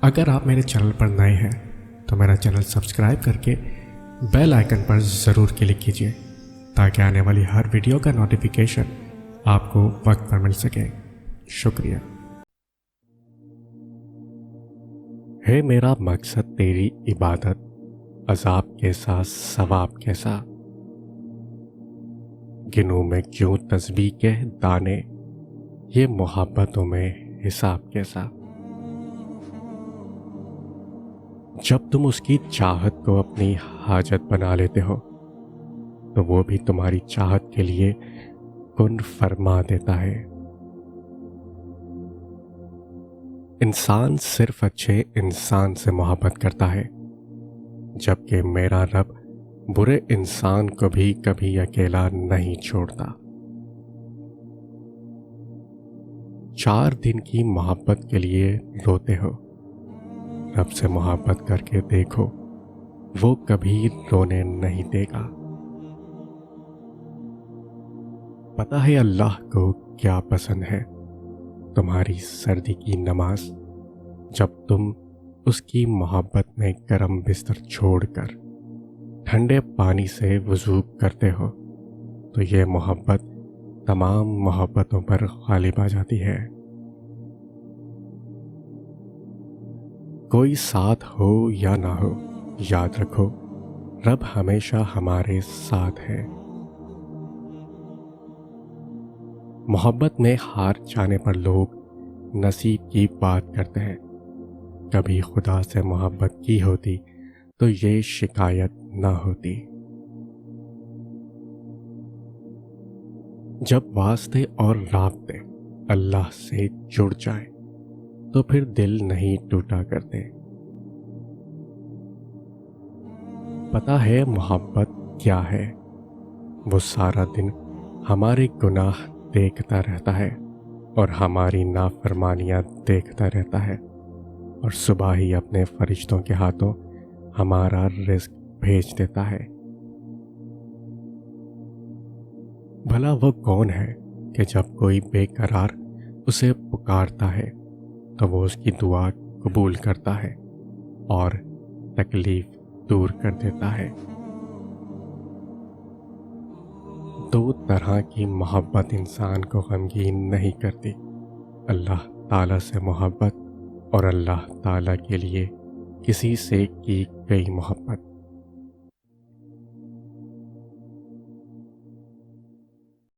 اگر آپ میرے چینل پر نئے ہیں تو میرا چینل سبسکرائب کر کے بیل آئیکن پر ضرور کلک کیجیے تاکہ آنے والی ہر ویڈیو کا نوٹیفیکیشن آپ کو وقت پر مل سکے۔ شکریہ۔ ہے میرا مقصد تیری عبادت، عذاب کیسا ثواب کیسا، گنوں میں کیوں تسبیح کے دانے، یہ محبتوں میں حساب کیسا۔ جب تم اس کی چاہت کو اپنی حاجت بنا لیتے ہو تو وہ بھی تمہاری چاہت کے لیے کن فرما دیتا ہے۔ انسان صرف اچھے انسان سے محبت کرتا ہے، جبکہ میرا رب برے انسان کو بھی کبھی اکیلا نہیں چھوڑتا۔ 4 دن کی محبت کے لیے روتے ہو، رب سے محبت کر کے دیکھو، وہ کبھی رونے نہیں دے گا۔ پتہ ہے اللہ کو کیا پسند ہے؟ تمہاری سردی کی نماز، جب تم اس کی محبت میں گرم بستر چھوڑ کر ٹھنڈے پانی سے وضو کرتے ہو تو یہ محبت تمام محبتوں پر غالب آ جاتی ہے۔ کوئی ساتھ ہو یا نہ ہو، یاد رکھو رب ہمیشہ ہمارے ساتھ ہے۔ محبت میں ہار جانے پر لوگ نصیب کی بات کرتے ہیں، کبھی خدا سے محبت کی ہوتی تو یہ شکایت نہ ہوتی۔ جب واسطے اور رابطے اللہ سے جڑ جائیں تو پھر دل نہیں ٹوٹا کرتے۔ پتہ ہے محبت کیا ہے؟ وہ سارا دن ہمارے گناہ دیکھتا رہتا ہے اور ہماری نافرمانیاں دیکھتا رہتا ہے، اور صبح ہی اپنے فرشتوں کے ہاتھوں ہمارا رزق بھیج دیتا ہے۔ بھلا وہ کون ہے کہ جب کوئی بے قرار اسے پکارتا ہے تو وہ اس کی دعا قبول کرتا ہے اور تکلیف دور کر دیتا ہے۔ 2 طرح کی محبت انسان کو غمگین نہیں کرتی، اللہ تعالیٰ سے محبت اور اللہ تعالیٰ کے لیے کسی سے کی گئی محبت۔